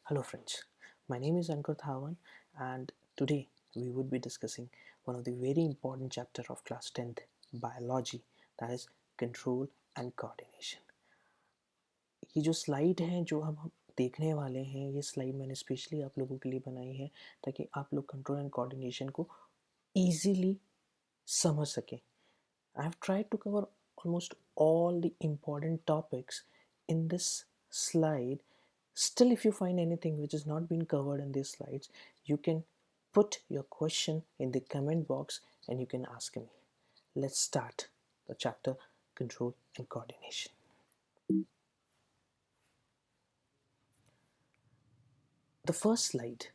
Hello friends, my name is Ankur Thawan and today we would be discussing one of the very important chapter of class 10th biology, that is control and coordination. ये जो slide है जो हम देखने वाले हैं, ये slide मैंने स्पेशली आप लोगों के लिए बनाई है ताकि आप लोग कंट्रोल एंड कोऑर्डिनेशन को easily समझ सकें. I have tried to cover almost all the important topics in this slide. Still, if you find anything which has not been covered in these slides, you can put your question in the comment box and you can ask me. Let's start the chapter control and coordination. The first slide,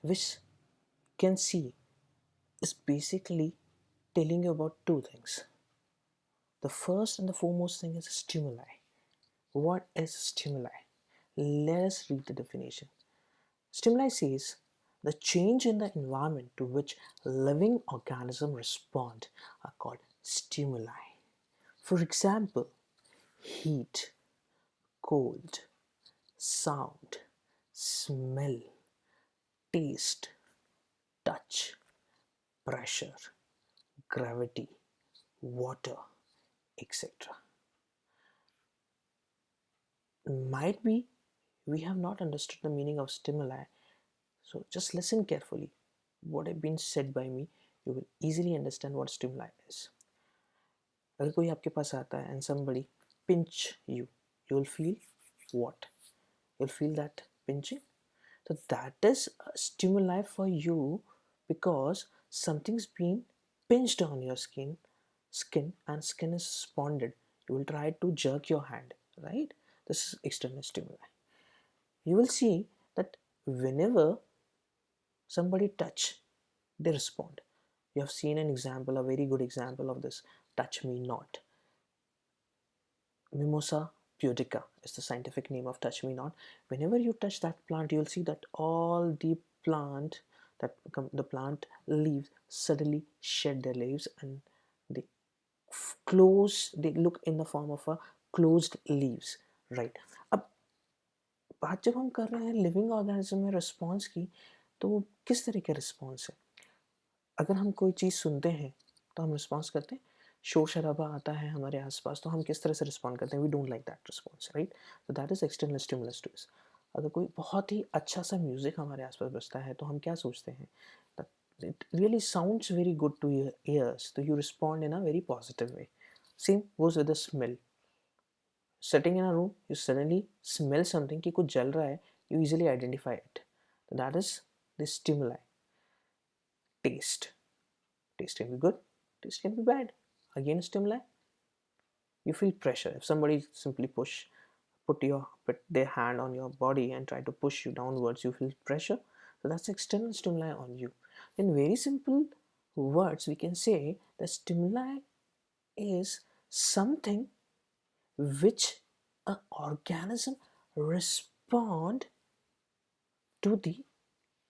which you can see, is basically telling you about two things. The first and the foremost thing is stimuli. What is stimuli? Let us read the definition. Stimuli says the change in the environment to which living organisms respond are called stimuli. For example, heat, cold, sound, smell, taste, touch, pressure, gravity, water, etc. Might be we have not understood the meaning of stimuli, so just listen carefully. What have been said by me, you will easily understand what stimuli is. अगर कोई आपके पास आता है and somebody pinch you, you will feel what? You'll feel that pinching. So that is a stimuli for you because something's been pinched on your skin and skin is responded. You will try to jerk your hand, right? This is external stimuli. You will see that whenever somebody touch, they respond. You have seen an example, a very good example of this, touch me not. Mimosa pudica is the scientific name of touch me not. Whenever you touch that plant, you will see that all the plant leaves suddenly shed their leaves and they they look in the form of a closed leaves, right? अब बात जब हम कर रहे हैं living organism में response की, तो वो किस तरह का रिस्पॉन्स है? अगर हम कोई चीज़ सुनते हैं तो हम रिस्पॉन्स करते हैं. शोर शराबा आता है हमारे आसपास तो हम किस तरह से रिस्पॉन्ड करते हैं? We don't like that response, right? तो that is external stimulus to us. अगर कोई बहुत ही अच्छा सा म्यूजिक हमारे आसपास बजता है तो हम क्या सोचते हैं? It really sounds very good to your ears, तो you respond in a very positive way. Same goes with the smell. Sitting in a room, you suddenly smell something कि कुछ जल रहा है, you easily identify it. So that is the stimuli. Taste. Taste can be good, taste can be bad. Again, stimuli. You feel pressure. If somebody simply put their hand on your body and try to push you downwards, you feel pressure. So that's external stimuli on you. In very simple words, we can say that stimuli is something which an organism respond to the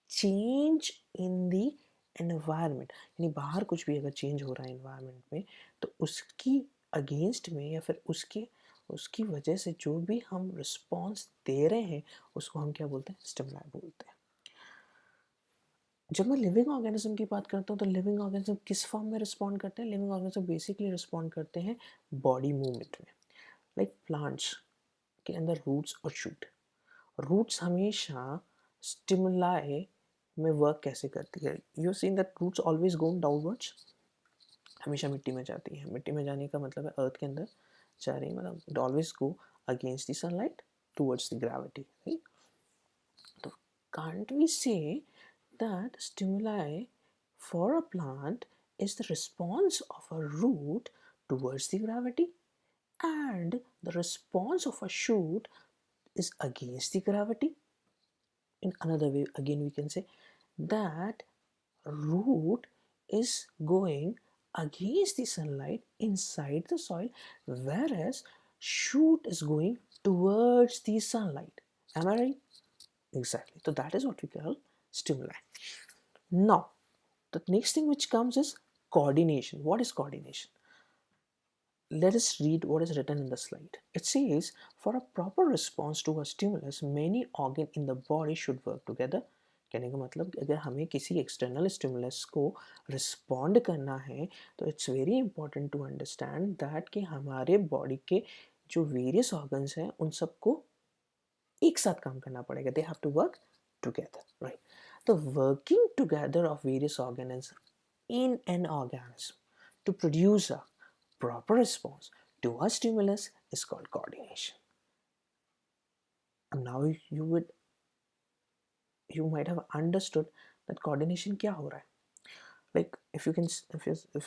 change in the environment. यानी बाहर कुछ भी अगर change हो रहा है environment में तो उसकी अगेंस्ट में या फिर उसकी वजह से जो भी हम रिस्पॉन्स दे रहे हैं उसको हम क्या बोलते हैं? स्टिमुलाई बोलते हैं. जब मैं लिविंग ऑर्गेनिज्म की बात करता हूँ तो लिविंग ऑर्गेनिज्म किस फॉर्म में रिस्पॉन्ड करते हैं? लिविंग ऑर्गेनिज्म बेसिकली रिस्पॉन्ड करते हैं बॉडी मूवमेंट में. लाइक प्लांट्स के अंदर रूट्स और शूट. रूट्स हमेशा स्टिमुलाई में वर्क कैसे करती है? You seen that roots always go downwards. हमेशा मिट्टी में जाती है. मिट्टी में जाने का मतलब है अर्थ के अंदर जा रही है, मतलब it always go against the sunlight towards the gravity, right? तो कांट वी से that stimuli for a plant is the response of a root towards the gravity and the response of a shoot is against the gravity. In another way, again we can say that root is going against the sunlight inside the soil, whereas shoot is going towards the sunlight. Am I right? Exactly. So that is what we call stimuli. Now, the next thing which comes is coordination. What is coordination? let us read what is written in the slide. It says, for a proper response to a stimulus, many organs in the body should work together. कहने का मतलब अगर हमें किसी external stimulus को respond करना है तो it's very important to understand that कि हमारे बॉडी के जो वेरियस ऑर्गन्स हैं उन सबको एक साथ काम करना पड़ेगा. They have to work together, right. The working together of various organs in an organism to produce a proper response to a stimulus is called coordination. And now you might have understood that coordination क्या हो रहा है. Like if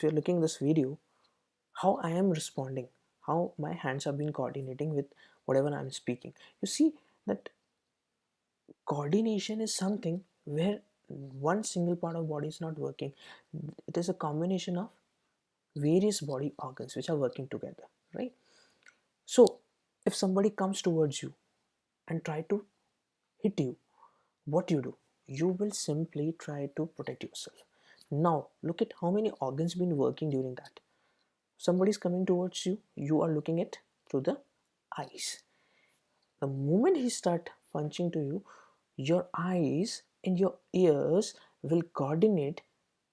you're looking this video, how I am responding, how my hands have been coordinating with whatever I'm speaking. You see that coordination is something where one single part of body is not working. It is a combination of various body organs which are working together, right? So if somebody comes towards you and try to hit you, what do? You will simply try to protect yourself. Now look at how many organs been working during that. Somebody is coming towards you, you are looking at through the eyes. The moment he start punching to you, your eyes and your ears will coordinate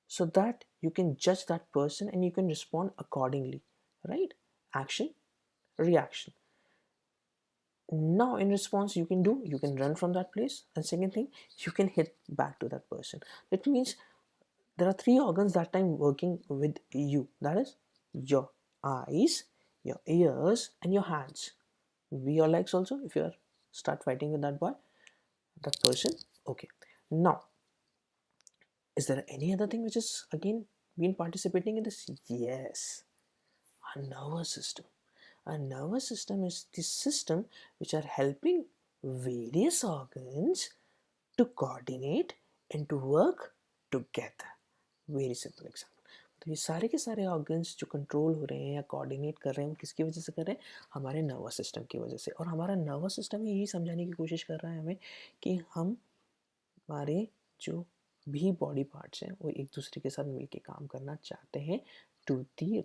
so that you can judge that person and you can respond accordingly, right? Action, reaction. Now in response you can run from that place, and second thing, you can hit back to that person. That means there are three organs that time working with you. That is your eyes, your ears, and your hands. Be your legs also if you are start fighting with that boy, that person. Okay. Now, is there any other thing which is again been participating in this? Yes, our nervous system. Our nervous system is the system which are helping various organs to coordinate and to work together. Very simple example. तो ये सारे के सारे organs जो control हो रहे हैं या कोऑर्डिनेट कर रहे हैं वो किसकी वजह से कर रहे हैं? हमारे नर्वस सिस्टम की वजह से. और हमारा नर्वस सिस्टम यही समझाने की कोशिश कर रहा है हमें कि हम हमारे जो भी बॉडी पार्ट्स हैं वो एक दूसरे के साथ मिलके काम करना चाहते हैं to the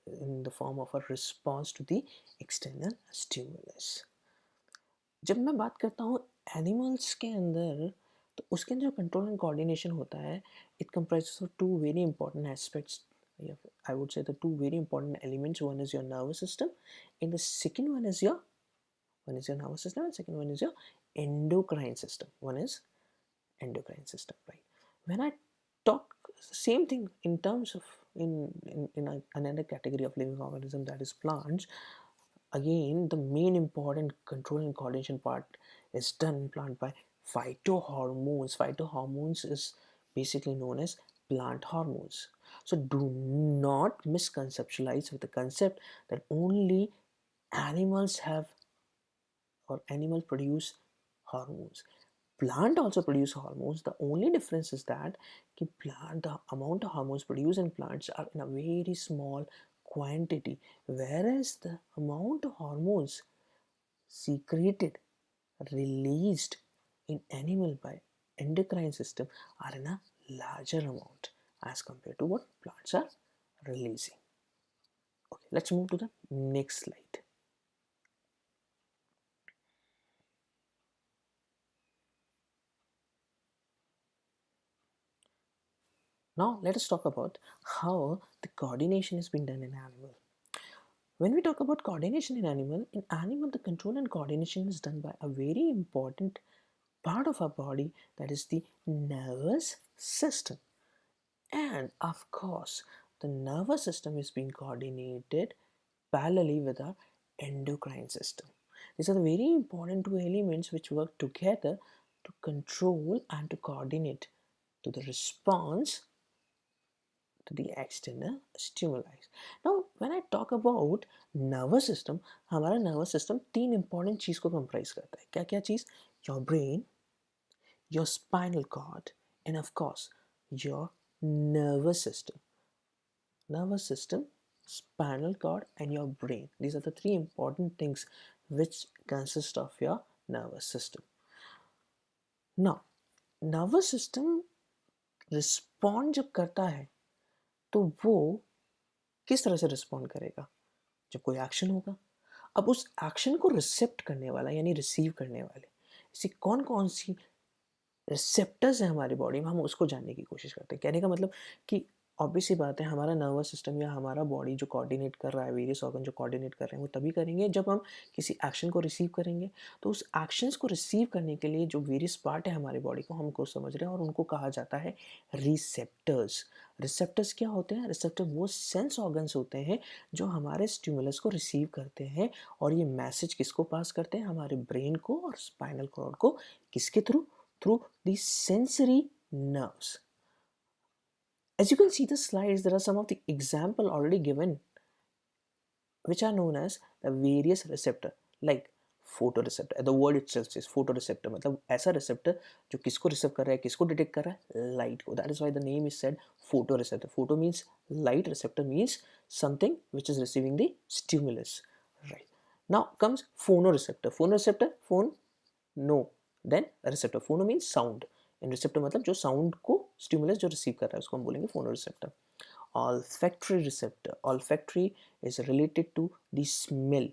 in the form of a response to the external stimulus. जब मैं बात करता हूँ एनिमल्स के अंदर तो उसके अंदर जो कंट्रोल एंड कोऑर्डिनेशन होता है it comprises of two very important aspects. I would say the two very important elements. One is your nervous system and the second one is your nervous system and second one is your endocrine system. One is endocrine system, right? When I talk same thing in terms of in another category of living organism, that is plants, again the main important control and coordination part is done in plant by phytohormones. Phytohormones is basically known as plant hormones. So do not misconceptualize with the concept that only animals have or animals produce hormones. Plant also produce hormones. The only difference is that the amount of hormones produced in plants are in a very small quantity, whereas the amount of hormones secreted, released in animal by endocrine system are in a larger amount as compared to what plants are releasing. Okay, let's move to the next slide. Now let us talk about how the coordination is being done in animal. When we talk about coordination in animal the control and coordination is done by a very important part of our body, that is the nervous system. And of course, the nervous system is being coordinated parallelly with our endocrine system. These are the very important two elements which work together to control and to coordinate to the response to the external stimuli. Now, when I talk about nervous system, हमारा nervous system तीन important चीज़ को comprise करता है. क्या क्या चीज़? Your brain, your spinal cord, and of course, your nervous system. Nervous system, spinal cord, and your brain. These are the three important things which consist of your nervous system. Now, nervous system respond जब करता है तो वो किस तरह से respond करेगा? जब कोई एक्शन होगा। अब उस एक्शन को रिसेप्ट करने वाला यानी रिसीव करने वाले ऐसी कौन कौन सी रिसेप्टर्स है हमारी बॉडी में, हम उसको जानने की कोशिश करते हैं। कहने का मतलब कि ऑब्वियस सी बात है, हमारा नर्वस सिस्टम या हमारा बॉडी जो कोऑर्डिनेट कर रहा है, वेरियस ऑर्गन जो कोऑर्डिनेट कर रहे हैं, वो तभी करेंगे जब हम किसी एक्शन को रिसीव करेंगे। तो उस एक्शंस को रिसीव करने के लिए जो वेरियस पार्ट है हमारी बॉडी को, हमको समझ रहे हैं और उनको कहा जाता है रिसेप्टर्स। रिसेप्टर्स क्या होते हैं? रिसेप्टर वो सेंस ऑर्गन्स होते हैं जो हमारे स्टिमुलस को रिसीव करते हैं और ये मैसेज किसको पास करते हैं? हमारे ब्रेन को और स्पाइनल कॉर्ड को। किसके through? Through the sensory nerves. As you can see the slides, there are some of the example already given which are known as the various receptor like photoreceptor. The word itself says photoreceptor, मतलब ऐसा receptor जो किसको रिसेप्ट कर रहा है, किसको detect कर रहा है? लाइट को. That is why the name is said photoreceptor. Photo means light, receptor means something which is receiving the stimulus. Right. Now comes phonoreceptor. Phonoreceptor, phone, no. Then receptor. Phono means sound. And receptor मतलब जो sound को stimulus जो receive कर रहा है उसको हम बोलेंगे phonoreceptor. Olfactory receptor. Olfactory is related to the smell.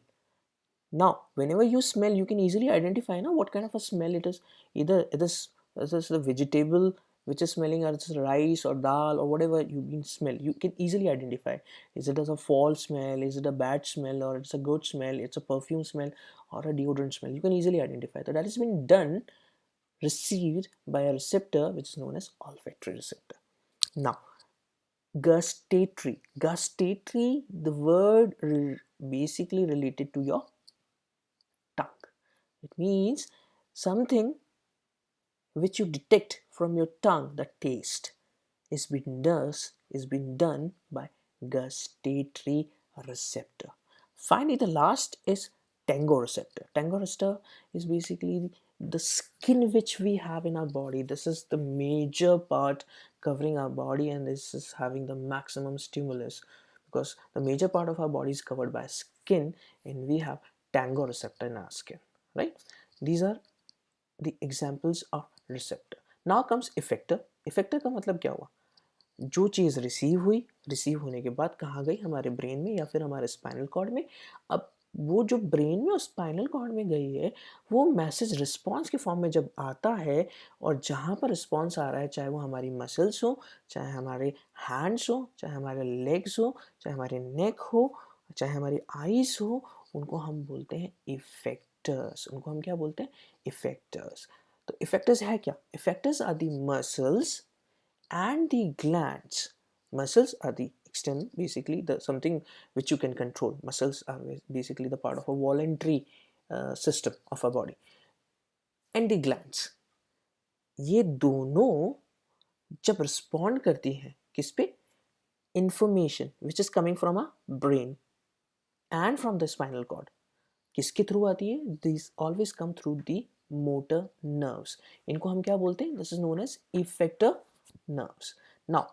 Now, whenever you smell, you can easily identify now what kind of a smell it is. Either it is the vegetable which is smelling, or it's rice or dal or whatever you can smell. You can easily identify. Is it as a fall smell? Is it a bad smell? Or it's a good smell? It's a perfume smell or a deodorant smell? You can easily identify. So that has been done, received by a receptor which is known as olfactory receptor. Now, gustatory. Gustatory, the word basically related to your tongue. It means something which you detect from your tongue, the taste, is being done by gustatory receptor. Finally, the last is tango receptor. Tango receptor is basically the skin which we have in our body. This is the major part covering our body, and this is having the maximum stimulus because the major part of our body is covered by skin, and we have tango receptor in our skin, right? These are the examples of receptor. Now comes effector. Effector का मतलब क्या हुआ? जो चीज़ receive हुई, receive होने के बाद कहाँ गई? हमारे ब्रेन में या फिर हमारे स्पाइनल कॉर्ड में. अब वो जो ब्रेन में और स्पाइनल कॉर्ड में गई है, वो मैसेज रिस्पॉन्स के फॉर्म में जब आता है, और जहाँ पर रिस्पॉन्स आ रहा है, चाहे वो हमारी मसल्स हो, चाहे हमारे हैंड्स हो, चाहे हमारे लेग्स हो, चाहे हमारे नेक हो, चाहे हमारी आईज हो, उनको हम बोलते हैं इफेक्टर्स. उनको हम क्या बोलते हैं? इफेक्टर्स. तो इफेक्टर्स है क्या? Effectors are the muscles and the glands. Muscles are the external, basically the something which you can control. Muscles are basically the part of a voluntary system of our body. And the glands, ये दोनों जब respond करती हैं किस पे? Information which is coming from a brain and from the spinal cord. किसके through आती है? These always come through the motor nerves. इनको हम क्या बोलते हैं? This is known as effector nerves. Now,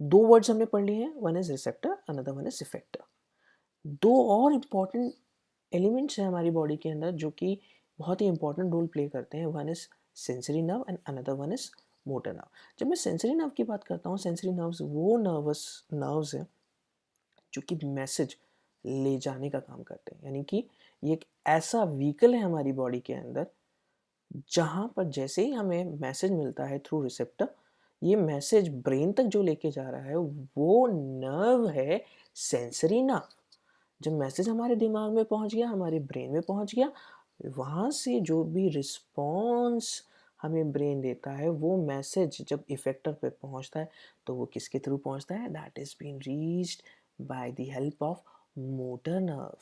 दो वर्ड्स हमने पढ़ लिए हैं, one is receptor, another one is effector. दो और इम्पॉर्टेंट एलिमेंट्स हैं हमारी बॉडी के अंदर जो कि बहुत ही इंपॉर्टेंट रोल प्ले करते हैं. One is sensory nerve and another one is motor nerve. जब मैं सेंसरी नर्व की बात करता हूँ, सेंसरी नर्व्स वो नर्व्स हैं जो कि मैसेज ले जाने का काम करते हैं. यानी कि ये एक ऐसा व्हीकल है हमारी बॉडी के अंदर जहाँ पर जैसे ही हमें मैसेज मिलता है थ्रू रिसेप्टर, ये मैसेज ब्रेन तक जो लेके जा रहा है वो नर्व है सेंसरी नर्व. जब मैसेज हमारे दिमाग में पहुंच गया, हमारे ब्रेन में पहुंच गया, वहाँ से जो भी रिस्पॉन्स हमें ब्रेन देता है, वो मैसेज जब इफेक्टर पे पहुंचता है तो वो किसके थ्रू पहुंचता है? That is been reached by the help of motor nerve.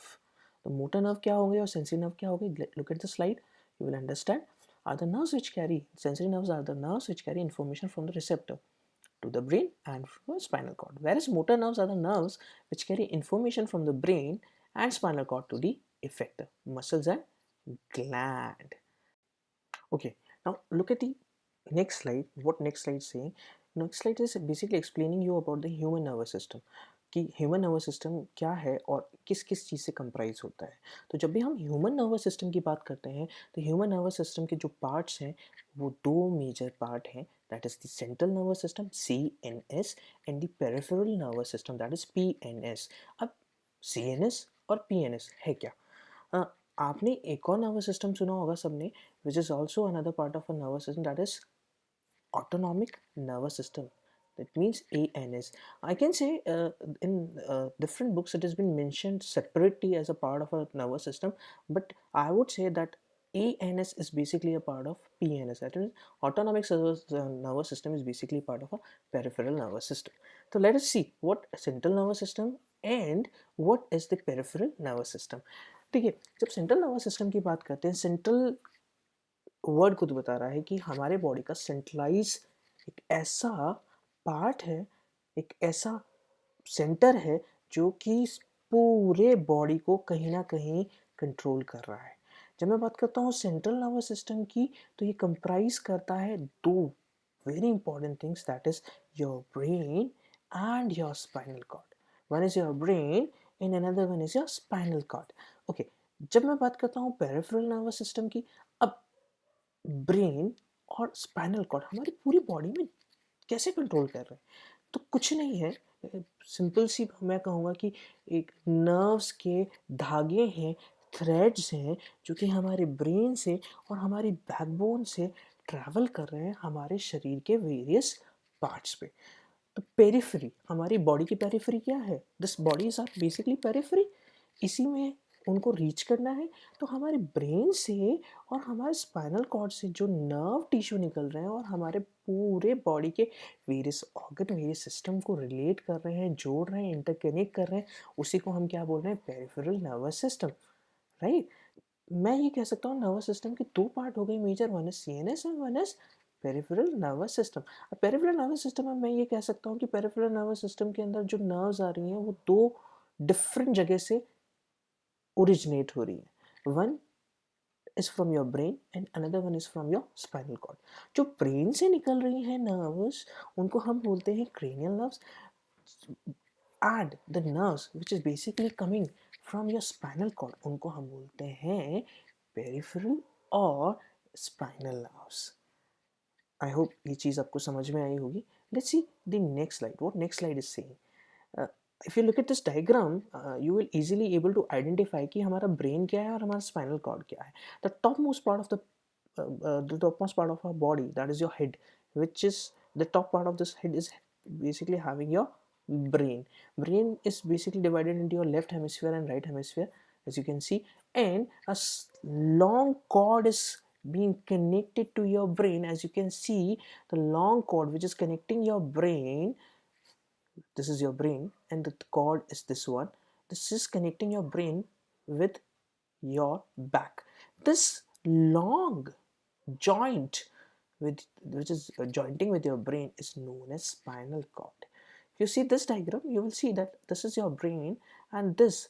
तो मोटर नर्व क्या होंगे और सेंसरी नर्व क्या होंगे? Look at the slide, you will understand. Are the nerves which carry, sensory nerves are the nerves which carry information from the receptor to the brain and from the spinal cord, whereas motor nerves are the nerves which carry information from the brain and spinal cord to the effector, muscles and gland. Okay, now look at the next slide. What next slide is saying? Next slide is basically explaining you about the human nervous system, कि human nervous system क्या है और किस किस चीज़ से comprise होता है. तो जब भी हम ह्यूमन नर्वस सिस्टम की बात करते हैं, तो ह्यूमन नर्वस सिस्टम के जो पार्ट्स हैं वो दो मेजर पार्ट हैं. That is the central nervous system CNS and the peripheral nervous system that is PNS. अब CNS और PNS है क्या? आपने एक और नर्वस सिस्टम सुना होगा सबने, which is also another part of a nervous system, that is autonomic nervous system, that means ANS. I can say in different books it has been mentioned separately as a part of a nervous system, but I would say that ANS is basically a part of PNS. That means nervous system is basically part of a peripheral nervous system. So let us see what central nervous system and what is the peripheral nervous system. ठीक है, जब central nervous system की बात करते हैं, central word खुद बता रहा है कि हमारे बॉडी का सेंट्रलाइज एक ऐसा पार्ट है, एक ऐसा सेंटर है जो कि पूरे बॉडी को कहीं ना कहीं कंट्रोल कर रहा है. जब मैं बात करता हूँ सेंट्रल नर्वस सिस्टम की, तो ये कंप्राइज करता है दो very important things, that is your brain and your spinal cord. One is your brain and another one is your spinal cord. Okay, जब मैं बात करता हूँ पेरिफेरल नर्वस सिस्टम की, अब ब्रेन और स्पाइनल कॉर्ड हमारी पूरी बॉडी में कैसे कंट्रोल कर रहे हैं, तो कुछ नहीं है, सिंपल सी मैं कहूँगा कि एक नर्व्स के धागे हैं, थ्रेड्स हैं, जो कि हमारे ब्रेन से और हमारी बैकबोन से ट्रैवल कर रहे हैं हमारे शरीर के वेरियस पार्ट्स पे. तो पेरिफेरी, हमारी बॉडी की पेरिफेरी क्या है? This body is our basically periphery. इसी में उनको रीच करना है, तो हमारे ब्रेन से और हमारे स्पाइनल कॉर्ड से जो नर्व टिश्यू निकल रहे हैं और हमारे पूरे बॉडी के वेरियस ऑर्गन, वेरियस सिस्टम को रिलेट कर रहे हैं, जोड़ रहे हैं, इंटरकनेक्ट कर रहे हैं, उसी को हम क्या बोल रहे हैं? Peripheral nervous system, right. मैं ये कह सकता हूँ नर्वस सिस्टम की दो पार्ट हो गई major, one is CNS and one is peripheral nervous system. अब पेरिफेरल नर्वस सिस्टम में मैं ये कह सकता हूँ कि पेरिफेरल नर्वस सिस्टम के अंदर जो नर्व्स आ रही हैं वो दो डिफरेंट जगह से ओरिजिनेट हो रही है. One is from your brain and another one is from your spinal cord. जो ब्रेन से निकल रही हैं नर्व्स, उनको हम बोलते हैं cranial nerves, and the nerves which is basically coming from your spinal cord, उनको हम बोलते हैं peripheral और spinal nerves. I hope ये चीज़ आपको समझ में आई होगी. Let's see the next slide. What next slide is saying? If you look at this diagram, you will easily able to identify कि हमारा brain क्या है और हमारा spinal cord क्या है. The topmost part of the topmost part of our body, that is your head, which is the top part of this head is basically having your brain. Brain is basically divided into your left hemisphere and right hemisphere, as you can see, and a long cord is being connected to your brain. As you can see, the long cord which is connecting your brain, this is your brain and the cord is this one. This is connecting your brain with your back. This long joint which is jointing with your brain is known as spinal cord. If you see this diagram, you will see that this is your brain and this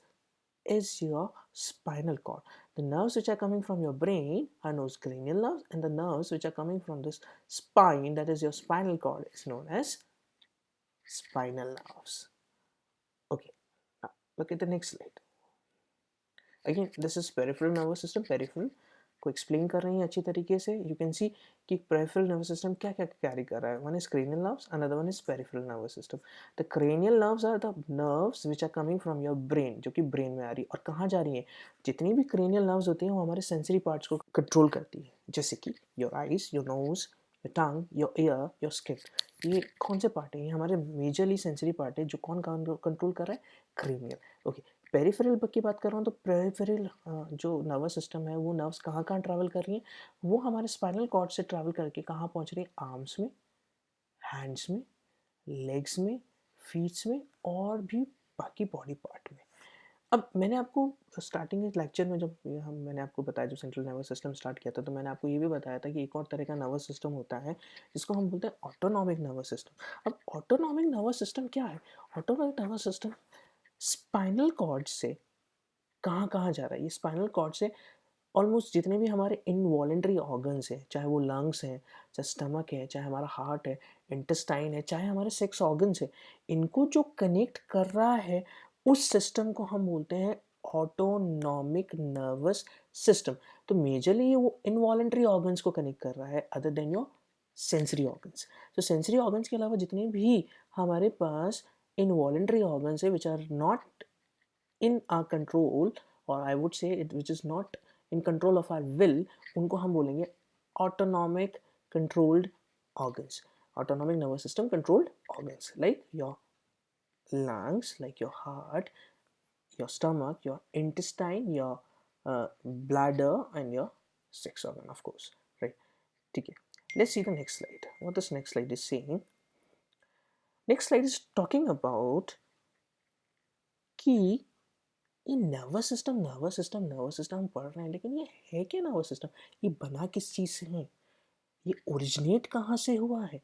is your spinal cord. The nerves which are coming from your brain are known as cranial nerves, and the nerves which are coming from this spine, that is your spinal cord, is known as spinal nerves. Okay, now look at the next slide. Again, this is peripheral nervous system. Peripheral को explain कर रही हैं अच्छी तरीके से. You can see कि peripheral nervous system क्या क्या कैरी कर रहा है. One is cranial nerves, another one is peripheral nervous system. The cranial nerves are the nerves which are coming from your brain, जो कि ब्रेन में आ रही है. और कहाँ जा रही है? जितनी भी क्रेनियल नर्व्स होती हैं वो हमारे सेंसरी पार्ट्स को कंट्रोल करती है, जैसे कि your eyes, your nose, your tongue, your year, your skin. ये कौन से पार्ट है? ये हमारे मेजरली सेंसरी पार्ट है. जो कौन कंट्रोल कर रहा है? क्रेनियल. ओके, पेरिफेरल की बात कर रहा हूँ तो पेरिफेरल जो नर्वस सिस्टम है वो नर्व्स कहाँ कहाँ ट्रैवल कर रही हैं? वो हमारे स्पाइनल कॉर्ड से ट्रैवल करके कहाँ पहुँच रही है? आर्म्स में, हैंड्स में, लेग्स में, फीट्स में और भी बाकी बॉडी पार्ट में. अब मैंने आपको स्टार्टिंग के लेक्चर में जब मैंने आपको बताया, जो सेंट्रल नर्वस सिस्टम स्टार्ट किया था, तो मैंने आपको ये भी बताया था कि एक और तरह का नर्वस सिस्टम होता है जिसको हम बोलते हैं ऑटोनॉमिक नर्वस सिस्टम. अब ऑटोनॉमिक नर्वस सिस्टम क्या है? Autonomic nervous system spinal cord से कहाँ कहाँ जा रहा है? ये स्पाइनल कॉर्ड से ऑलमोस्ट जितने भी हमारे इनवॉलेंट्री ऑर्गन्स हैं, चाहे वो लंग्स हैं, चाहे स्टमक है, चाहे हमारा हार्ट है, इंटेस्टाइन है, चाहे हमारे सेक्स ऑर्गन्स है, इनको जो कनेक्ट कर रहा है उस सिस्टम को हम बोलते हैं ऑटोनॉमिक नर्वस सिस्टम. तो मेजरली वो इनवॉलेंट्री ऑर्गन्स को कनेक्ट कर रहा है other than your sensory organs. तो सेंसरी ऑर्गन्स के अलावा जितने भी हमारे पास इनवॉलेंट्री ऑर्गन्स है which are not in our control, और I would say it which is not in control of our will, उनको हम बोलेंगे autonomic controlled organs. Autonomic nervous system controlled organs like your lungs, like your heart, your stomach, your intestine, your bladder, and your sex organ, of course, right? Okay, let's see the next slide. What this next slide is saying, next slide is talking about कि ये nervous system पढ़ रहे हैं, लेकिन ये है क्या nervous system, ये बना किस चीज़ से है, ये ओरिजिनेट कहाँ से हुआ है,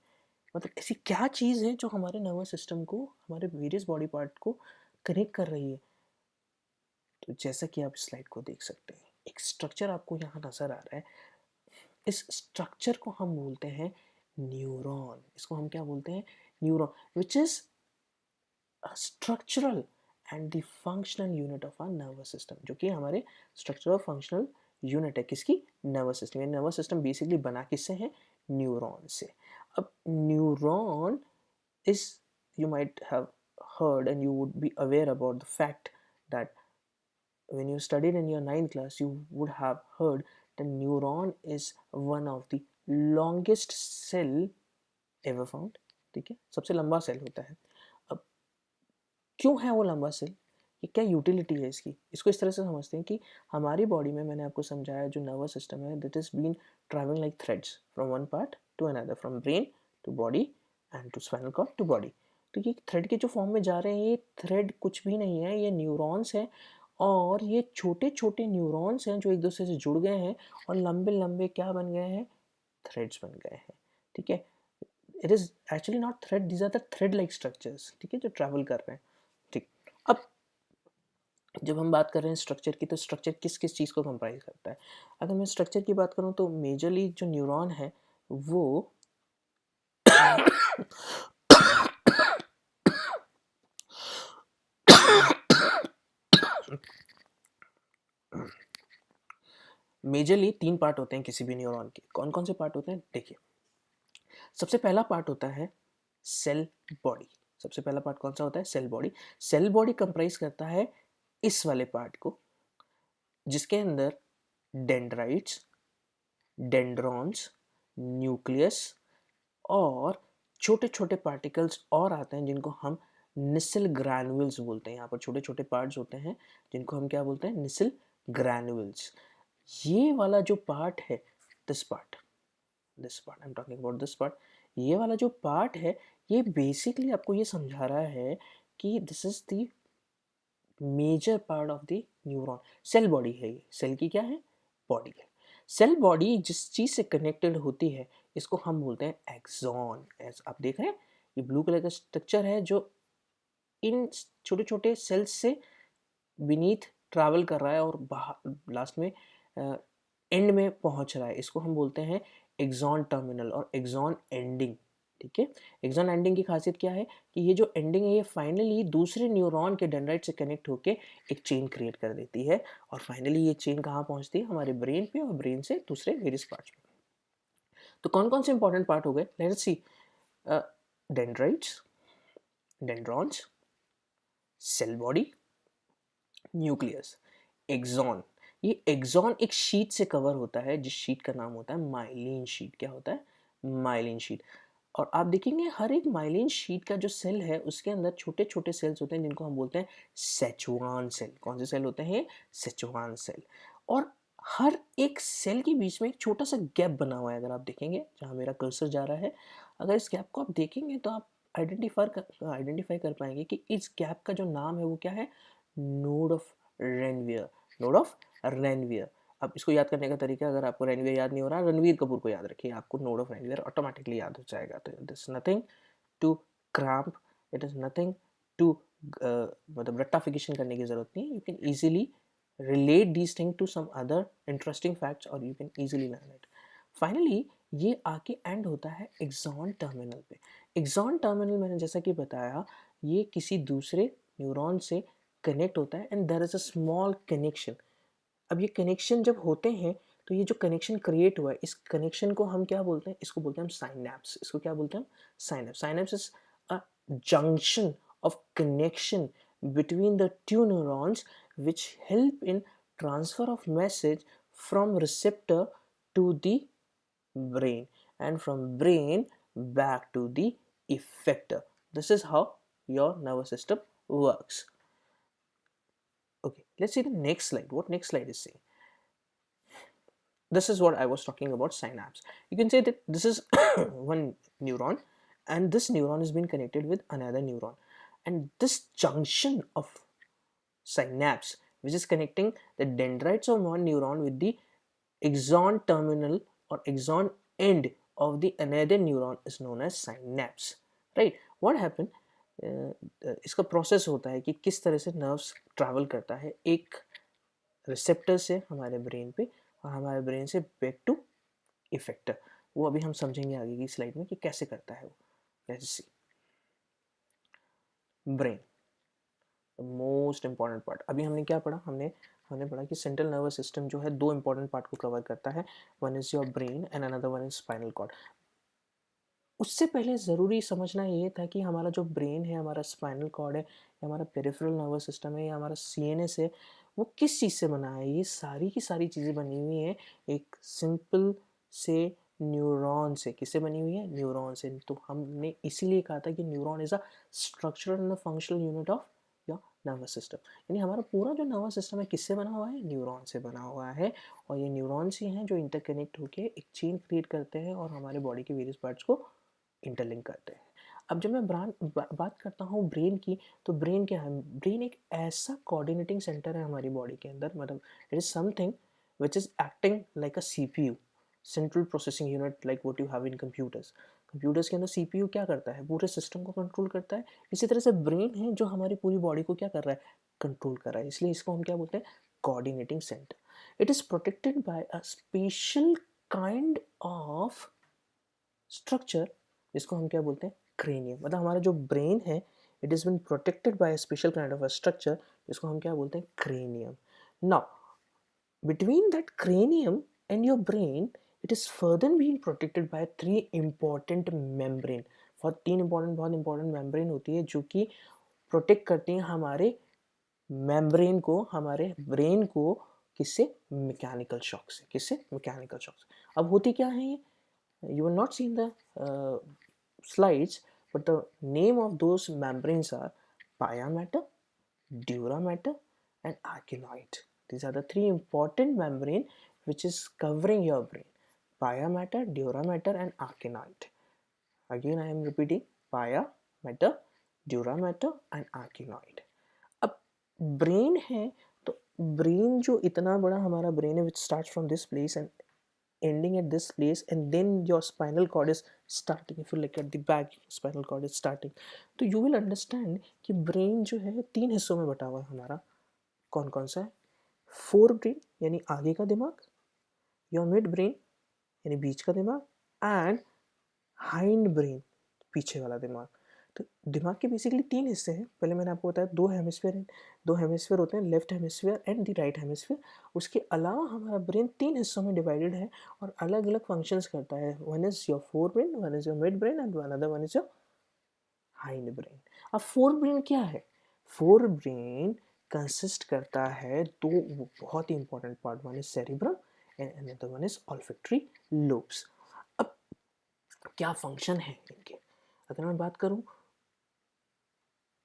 मतलब ऐसी क्या चीज़ है जो हमारे नर्वस सिस्टम को, हमारे वेरियस बॉडी पार्ट को कनेक्ट कर रही है. तो जैसा कि आप स्लाइड को देख सकते हैं, एक स्ट्रक्चर आपको यहाँ नज़र आ रहा है. इस स्ट्रक्चर को हम बोलते हैं न्यूरॉन. इसको हम क्या बोलते हैं, neuron, which is structural and the functional unit of our nervous system, जो कि हमारे स्ट्रक्चरल फंक्शनल यूनिट है किसकी, नर्वस सिस्टम. ये नर्वस सिस्टम बेसिकली बना किससे है, न्यूरॉन से. अब neuron is, you might have heard and you would be aware about the fact that when you studied in your 9th class you would have heard that neuron is one of the longest cell ever found. ठीक है, सबसे लंबा cell होता है. अब क्यों है वो लंबा सेल, ये क्या यूटिलिटी है इसकी, इसको इस तरह से समझते हैं कि हमारी बॉडी में, मैंने आपको समझाया, जो नर्वस सिस्टम है that is been travelling like threads from one part to another, from brain to body and to spinal cord to body. तो ये थ्रेड के जो फॉर्म में जा रहे हैं, ये थ्रेड कुछ भी नहीं है, ये न्यूरॉन्स है. और ये छोटे छोटे न्यूरॉन्स हैं जो एक दूसरे से जुड़ गए हैं और लंबे लंबे क्या बन गए हैं, थ्रेड्स बन गए हैं. ठीक है, it is actually not thread, these are the thread like structures. ठीक है, जो ट्रैवल कर रहे हैं. ठीक, अब जब हम बात कर रहे हैं स्ट्रक्चर की, तो स्ट्रक्चर किस किस चीज़ को कंप्राइज करता है. अगर मैं स्ट्रक्चर की बात करूं तो मेजरली जो न्यूरॉन है वो मेजरली 3 पार्ट होते हैं किसी भी न्यूरॉन के. कौन कौन से पार्ट होते हैं, देखिए. सबसे पहला पार्ट होता है सेल बॉडी. सबसे पहला पार्ट कौन सा होता है, cell body. Cell body comprise करता है इस वाले पार्ट को, जिसके अंदर डेंड्राइट्स, डेंड्रॉन्स, न्यूक्लियस और छोटे छोटे पार्टिकल्स और आते हैं जिनको हम निसिल ग्रैनुल्स बोलते हैं. यहाँ पर छोटे छोटे पार्ट्स होते हैं जिनको हम क्या बोलते हैं, निसिल ग्रैनुल्स. ये वाला जो पार्ट है, this part I am talking about this part. ये वाला जो पार्ट है, ये बेसिकली आपको ये समझा रहा है कि this is the major part of the neuron. Cell body है ये, सेल की क्या है, बॉडी है. सेल बॉडी जिस चीज से कनेक्टेड होती है इसको हम बोलते हैं एक्सॉन. आप देख रहे हैं ये ब्लू कलर का स्ट्रक्चर है जो इन छोटे छोटे सेल्स से बीनीथ ट्रैवल कर रहा है और बाहर लास्ट में एंड में पहुंच रहा है. इसको हम बोलते हैं एक्सॉन टर्मिनल और एक्सॉन एंडिंग. ठीक है, एक्सॉन एंडिंग की खासियत क्या है कि ये जो एंडिंग है ये फाइनली दूसरे न्यूरॉन के डेंड्राइट से कनेक्ट होके एक चेन क्रिएट कर देती है और फाइनली ये चेन कहाँ पहुंचती है, हमारे ब्रेन पे, और ब्रेन से दूसरे वेरियस पार्ट्स में. तो कौन कौन से इंपॉर्टेंट पार्ट हो गए, let's see. Dendrites, dendrons, cell body, nucleus, axon. ये एक्सॉन एक शीट से कवर होता है जिस शीट का नाम होता है माइलिन शीट. क्या होता है, माइलिन शीट. और आप देखेंगे हर एक माइलिन शीट का जो सेल है उसके अंदर छोटे छोटे सेल्स होते हैं जिनको हम बोलते हैं सेचुआन सेल. कौन से सेल होते हैं, सेचुआन सेल. और हर एक सेल के बीच में एक छोटा सा गैप बना हुआ है. अगर आप देखेंगे जहाँ मेरा कर्सर जा रहा है, अगर इस गैप को आप देखेंगे तो आप आइडेंटिफाई कर पाएंगे कि इस गैप का जो नाम है वो क्या है, node of Ranvier. Node of Ranvier. अब इसको याद करने का तरीका, अगर आपको रेनवियर याद नहीं हो रहा, रणवीर कपूर को याद रखिए, आपको नोड ऑफ रेनवियर ऑटोमेटिकली याद हो जाएगा. तो it is nothing to cramp, it is nothing to मतलब रट्टाफिकेशन करने की जरूरत नहीं है. You can easily relate these things to some other interesting facts or you can easily learn it. Finally ये आके एंड होता है एक्सॉन टर्मिनल पे. एक्सॉन टर्मिनल मैंने जैसा कि बताया ये किसी दूसरे न्यूरॉन से कनेक्ट होता है and there is a small connection. अब ये कनेक्शन जब होते हैं तो ये जो कनेक्शन क्रिएट हुआ है इस कनेक्शन को हम क्या बोलते हैं, इसको बोलते हैं हम साइनैप्स. इसको क्या बोलते हैं हम, synapse. Synapse is a junction of connection between the two neurons which help in transfer of message from receptor to the brain and from brain back to the effector. This is how your nervous system works. Okay, let's see the next slide. What next slide is saying? This is what I was talking about, synapse. You can say that this is one neuron, and this neuron has been connected with another neuron, and this junction of synapse, which is connecting the dendrites of one neuron with the axon terminal or axon end of the another neuron, is known as synapse. Right? What happened? इसका process होता है कि किस तरह से nerves travel करता है एक रिसेप्टर से हमारे ब्रेन पे और हमारे ब्रेन से बैक टू इफेक्टर. वो अभी हम समझेंगे आगे की स्लाइड में कि कैसे करता है वो. Let's see. Brain, the most important part. अभी हमने क्या पढ़ा? हमने पढ़ा कि सेंट्रल नर्वस सिस्टम जो है दो इंपॉर्टेंट पार्ट को कवर करता है. One is your brain and another one is spinal cord. उससे पहले ज़रूरी समझना ये था कि हमारा जो ब्रेन है, हमारा स्पाइनल कॉर्ड है, या हमारा पेरिफेरल नर्वस सिस्टम है, या हमारा सीएनएस है, वो किस चीज़ से बना है. ये सारी की सारी चीज़ें बनी हुई हैं एक सिंपल से न्यूरॉन से. किससे बनी हुई है? न्यूरॉन से. तो हमने इसीलिए कहा था कि neuron is a structural and functional unit of your nervous system. यानी हमारा पूरा जो नर्वस सिस्टम है किससे बना हुआ है? न्यूरॉन से बना हुआ है. और ये न्यूरॉन्स ही हैं जो इंटरकनेक्ट होकर एक चेन क्रिएट करते हैं और हमारे बॉडी के वेरियस पार्ट्स को इंटरलिंक करते हैं. अब जब मैं बात करता हूँ ब्रेन की, तो ब्रेन क्या है? ब्रेन एक ऐसा कोऑर्डिनेटिंग सेंटर है हमारी बॉडी के अंदर. मतलब it is something which is acting like a CPU, central processing unit, like what you have in computers. Computers के अंदर सीपीयू क्या करता है? पूरे सिस्टम को कंट्रोल करता है. इसी तरह से ब्रेन है जो हमारी पूरी बॉडी को क्या कर रहा है? कंट्रोल कर रहा है. इसलिए इसको हम क्या बोलते हैं? Coordinating centre. It is protected by a special kind of structure जिसको हम क्या बोलते हैं? क्रेनियम. मतलब हमारा जो ब्रेन है it is been protected by a special kind of a structure जिसको हम क्या बोलते हैं? Cranium. Now between that cranium and your brain it is further being protected by three important membrane. और तीन बहुत इंपॉर्टेंट मेम्ब्रेन होती है जो कि प्रोटेक्ट करती हैं हमारे मेम्ब्रेन को, हमारे ब्रेन को. किससे? मैकेनिकल शॉक से. किससे? मैकेनिकल शॉक से. अब होती क्या है ये? You will not see in the slides, but the name of those membranes are pia matter, dura matter, and arachnoid. These are the three important membrane which is covering your brain. Pia matter, dura matter, and arachnoid. Again, I am repeating: pia matter, dura matter, and arachnoid. अब brain है तो brain जो इतना बड़ा हमारा brain है which starts from this place and ending at this place, and then your spinal cord is starting. If you look at the back, spinal cord is starting. तो you will understand कि brain जो है तीन हिस्सों में बटा हुआ है हमारा. कौन कौन सा है? फोर ब्रेन यानी आगे का दिमाग, योर मिड ब्रेन यानी बीच का दिमाग, एंड हाइंड ब्रेन पीछे वाला दिमाग. तो दिमाग के बेसिकली तीन हिस्से हैं. पहले मैंने आपको बताया दो हेमिस्फीयर होते हैं, left hemisphere and the right hemisphere. उसके अलावा हमारा ब्रेन तीन हिस्सों में डिवाइडेड है और अलग अलग फंक्शंस करता है. One is your forebrain, one is your midbrain, and another one is your hindbrain. अब फोर ब्रेन क्या है? फोर ब्रेन कंसिस्ट करता है दो बहुत ही important part. One is cerebrum and another one is olfactory lobes. अब क्या फंक्शन है इनके? अगर मैं बात करूं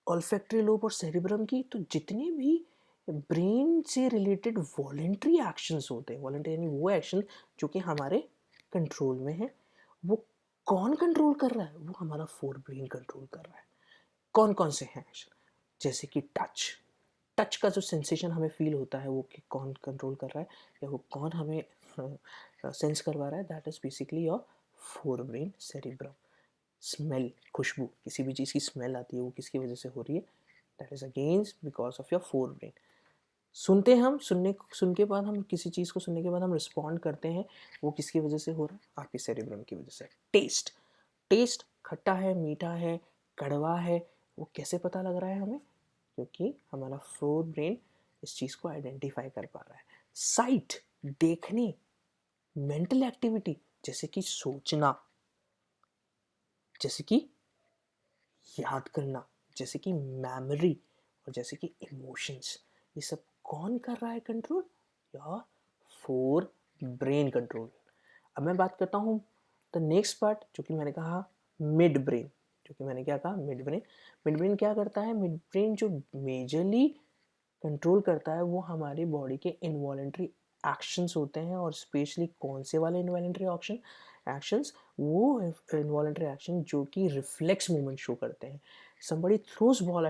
ऑल्फैक्टरी लोब और सेरिब्रम की, तो जितने भी ब्रेन से रिलेटेड वॉलेंट्री एक्शंस होते हैं, वॉलेंट्री यानी वो एक्शन जो कि हमारे कंट्रोल में है, वो कौन कंट्रोल कर रहा है? वो हमारा फोर ब्रेन कंट्रोल कर रहा है. कौन कौन से हैं एक्शन? जैसे कि टच का जो सेंसेशन हमें फील होता है वो कि कौन कंट्रोल कर रहा है या वो कौन हमें सेंस करवा रहा है? That is basically your forebrain cerebrum. Smell, खुशबू, किसी भी चीज़ की स्मेल आती है वो किसकी वजह से हो रही है? That is again because of your fore brain. सुनते हैं हम, सुन के बाद हम किसी चीज़ को सुनने के बाद हम रिस्पॉन्ड करते हैं, वो किसकी वजह से हो रहा है? आपके सेरिब्रम की वजह से. टेस्ट खट्टा है, मीठा है, कड़वा है, वो कैसे पता लग रहा है हमें? क्योंकि हमारा फोर ब्रेन इस चीज़ को आइडेंटिफाई कर पा रहा है. साइट, देखने, मेंटल एक्टिविटी जैसे कि सोचना, जैसे कि याद करना, जैसे कि मेमोरी, और जैसे कि इमोशंस, ये सब कौन कर रहा है control? Your fore brain control. अब मैं बात करता हूँ द नेक्स्ट पार्ट, जो कि मैंने कहा मिड ब्रेन, जो कि मैंने क्या कहा मिड ब्रेन। मिड ब्रेन क्या करता है? मिड ब्रेन जो मेजरली कंट्रोल करता है वो हमारी बॉडी के इनवॉलेंट्री एक्शंस होते हैं, और स्पेशली कौन से वाले इनवॉलेंट्री एक्शंस? वो इनवॉलेंट्री एक्शन जो कि रिफ्लेक्स मूवमेंट शो करते हैं। somebody throws ball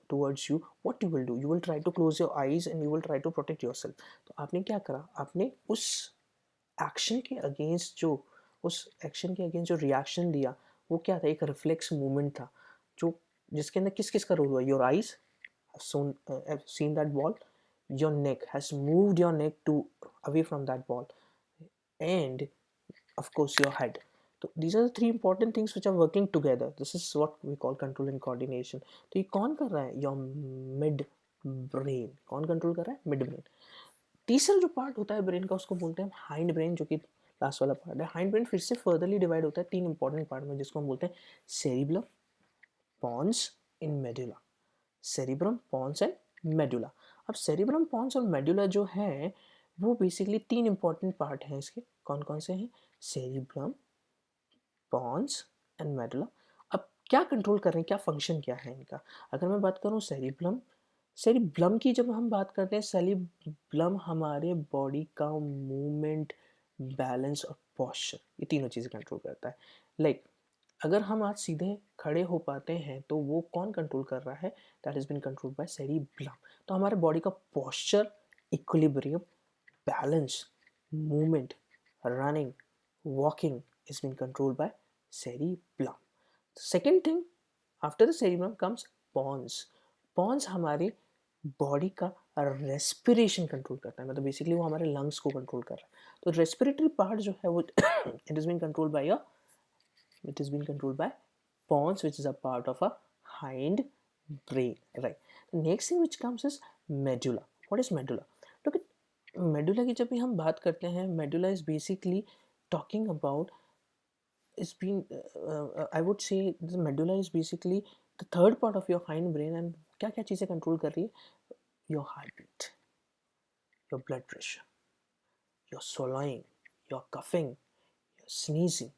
towards you, what you will do? You will try to close your eyes and you will try to protect yourself. तो आपने क्या करा? आपने उस एक्शन के अगेंस्ट जो रिएक्शन दिया वो क्या था? एक रिफ्लेक्स मूवमेंट था, जो जिसके अंदर किस किस का रोल हुआ? Your eyes have seen that ball, your neck has moved your neck to away from that ball, and of course your head. So these are the three important things which are working together. This is what we call control and coordination. तो ये कौन कर रहा है? your mid brain. कौन control कर रहा है? Mid brain. तीसरा जो पार्ट होता है ब्रेन का उसको बोलते हैं हाइंड ब्रेन, जो कि लास्ट वाला पार्ट है। हाइंड ब्रेन फिर से फर्दरली डिवाइड होता है तीन इंपॉर्टेंट पार्ट में, जिसको हम बोलते हैं cerebellum, pons and medulla. Cerebrum, pons and medulla. अब सेरिब्रम, पॉन्स और मेडुला जो है वो बेसिकली तीन इंपॉर्टेंट पार्ट हैं इसके। कौन कौन से हैं? Cerebrum, pons and medulla. अब क्या कंट्रोल कर रहे हैं, क्या फंक्शन क्या है इनका? अगर मैं बात करूं सेरिब्लम की, जब हम बात करते हैं सेरिब्लम हमारे बॉडी का मूवमेंट, बैलेंस और पोस्चर, ये तीनों चीज़ें कंट्रोल करता है। लाइक अगर हम आज सीधे खड़े हो पाते हैं तो वो कौन कंट्रोल कर रहा है? That is been control by cerebellum. तो हमारे बॉडी का posture, equilibrium, balance, movement, running, walking is been controlled by cerebellum. Second thing after the cerebellum comes pons. Pons हमारी बॉडी का रेस्पिरेशन कंट्रोल करता है, मतलब बेसिकली वो हमारे लंग्स को कंट्रोल कर रहा है। तो रेस्पिरेटरी पार्ट जो है वो it is been controlled by your it is being controlled by pons, which is a part of a hind brain, right? The next thing which comes is medulla. What is medulla? Look at medulla की जब भी हम बात करते हैं, medulla is basically talking about is being I would say the medulla is basically the third part of your hind brain, and क्या क्या चीज़ें कंट्रोल कर रही है? Your heartbeat, your blood pressure, your swallowing, your coughing, your sneezing,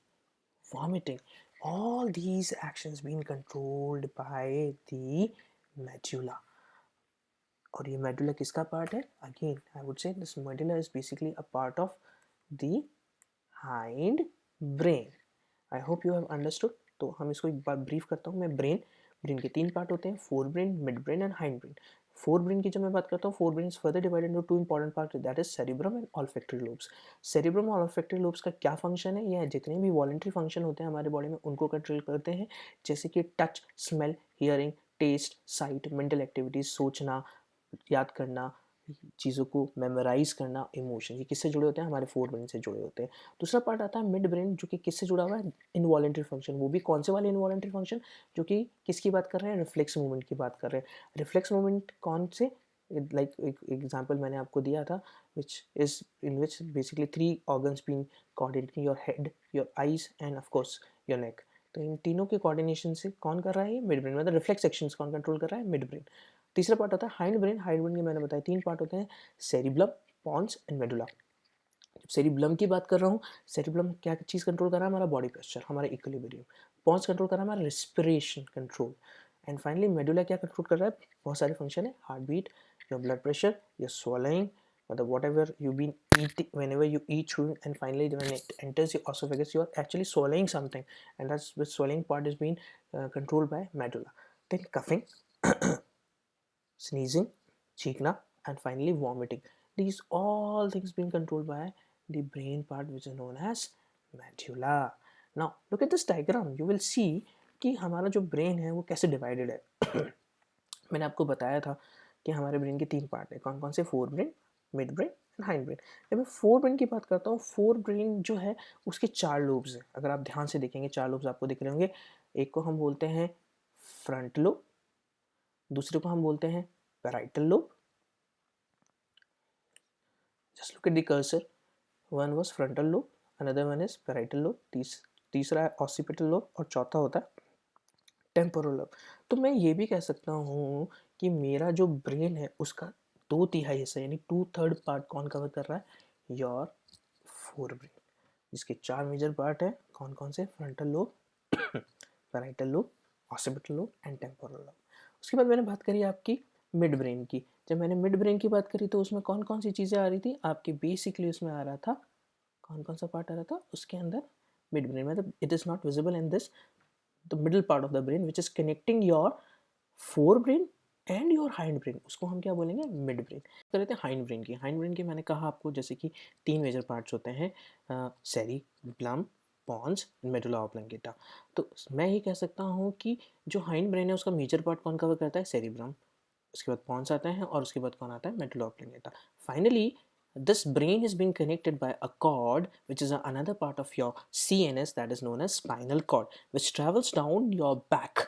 vomiting, all these actions being controlled by the medulla. और ये medulla किसका part है? Again, I would say this medulla is basically a part of the hind brain. I hope you have understood. तो हम इसको एक बार brief करता हूँ मैं। ब्रेन के तीन पार्ट होते हैं, fore brain, mid brain and hind brain. Fore brain की जब मैं बात करता हूँ, fore brain is further divided into two important part, that is cerebrum and olfactory lobes. Cerebrum और ऑल्फैक्टरी लोब्स का क्या फंक्शन है? यह जितने भी वॉलंटरी फंक्शन होते हैं हमारे बॉडी में उनको कंट्रोल करते हैं, जैसे कि touch, smell, hearing, taste, sight, mental activities, सोचना, याद करना, चीज़ों को मेमोराइज करना, इमोशन, ये किससे जुड़े होते हैं? हमारे फोर ब्रेन से जुड़े होते हैं। दूसरा पार्ट आता है मिड ब्रेन, जो कि किससे जुड़ा हुआ है? Involuntary function. वो भी कौन से वाले इनवॉलेंट्री फंक्शन? जो कि किसकी बात कर रहे हैं? रिफ्लेक्स मूवमेंट की बात कर रहे हैं। रिफ्लेक्स मूवमेंट कौन से? लाइक एक एग्जाम्पल मैंने आपको दिया था, which is in which basically three organs been coordinating, your head, your eyes and of course your neck. तो इन तीनों के कोऑर्डिनेशन से कौन कर रहा है? Mid brain. मतलब रिफ्लेक्स एक्शंस कौन कंट्रोल कर रहा है? Mid brain. तीसरा पार्ट होता है हाइंड ब्रेन। हाइंड ब्रेन के मैंने बताया तीन पार्ट होते हैं, cerebellum, pons and medulla. Cerebellum की बात कर रहा हूँ, सेरिब्लम क्या चीज़ कंट्रोल कर रहा है? हमारा बॉडी पोस्चर, हमारा इक्विलिब्रियम। पॉन्स कंट्रोल कर रहा है हमारा respiration control, and finally medulla क्या कंट्रोल कर रहा है? बहुत सारे फंक्शन है, heart beat, your blood pressure, your swallowing, मतलब whatever you've been eating, whenever you eat chewing, and finally when it enters your esophagus, you are actually swallowing something, and that's the swallowing part is being controlled by medulla. Then coughing, sneezing, cheekna, and finally vomiting. These all things being controlled by the brain part, which is known as medulla. Now look at this diagram. You will see कि हमारा जो brain है वो कैसे divided है। मैंने आपको बताया था कि हमारे ब्रेन के तीन पार्ट है। कौन कौन से? Fore brain, mid brain and hind brain. जब मैं फोर ब्रेन की बात करता हूँ, फोर ब्रेन जो है उसके चार लोब्स हैं। अगर आप ध्यान से देखेंगे चार लोब्स आपको दिख रहे होंगे। एक को हम बोलते हैं फ्रंट लोब, दूसरे को हम बोलते हैं parietal lobe. Just look at the cursor, one was frontal lobe, another one is parietal lobe, तीसरा है ऑसिपिटल लोब, और चौथा होता है टेम्पोरल लोब। तो मैं ये भी कह सकता हूँ कि मेरा जो ब्रेन है उसका 2/3 हिस्सा यानी 2/3 पार्ट कौन कवर कर रहा है? योर फोर ब्रेन, जिसके 4 मेजर पार्ट है। कौन कौन से? Frontal lobe, parietal lobe, occipital lobe and temporal lobe. उसके बाद मैंने बात करी आपकी मिड ब्रेन की। जब मैंने मिड ब्रेन की बात करी तो उसमें कौन कौन सी चीज़ें आ रही थी आपकी? बेसिकली उसमें आ रहा था, कौन कौन सा पार्ट आ रहा था उसके अंदर? Midbrain. मतलब it is not visible in this the middle part of the brain which is connecting your forebrain and your hindbrain, उसको हम क्या बोलेंगे? Midbrain. कर लेते हैं हाइंड ब्रेन की। हाइंड ब्रेन के मैंने कहा आपको जैसे कि 3 मेजर पार्ट्स होते हैं, सेरिब्लम, पॉन्स, मेडुला ऑब्लंगेटा। तो मैं ये कह सकता हूँ कि जो हाइंड ब्रेन है उसका मेजर पार्ट कौन कवर करता है? सेरिब्रम, उसके बाद पॉन्स आता है और उसके बाद कौन आता है? Medulla oblongata. Finally this brain is being connected by a cord which is another part of your CNS, that is known as spinal cord, which travels down your back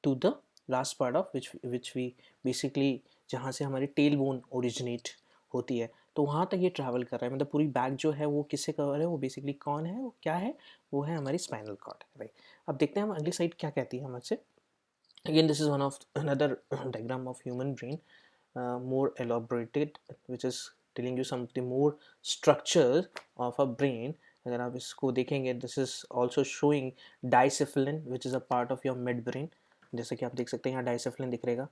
to the last part of which we basically जहाँ से हमारी tail bone originate होती है तो वहाँ तक ये travel कर रहा है। मतलब पूरी बैक जो है वो किससे कवर है? वो बेसिकली कौन है? वो क्या है? वो है हमारी स्पाइनल कॉर्ड, राइट। अब देखते हैं हम अगली साइड क्या कहती है हमसे। Again, this is one of another diagram of human brain, more elaborated, which is telling you some of the more structures of a brain. अगर आप इसको देखेंगे, this is also showing dicephalon, which is a part of your mid brain. जैसे कि आप देख सकते हैं यहाँ dicephalon दिख रहेगा।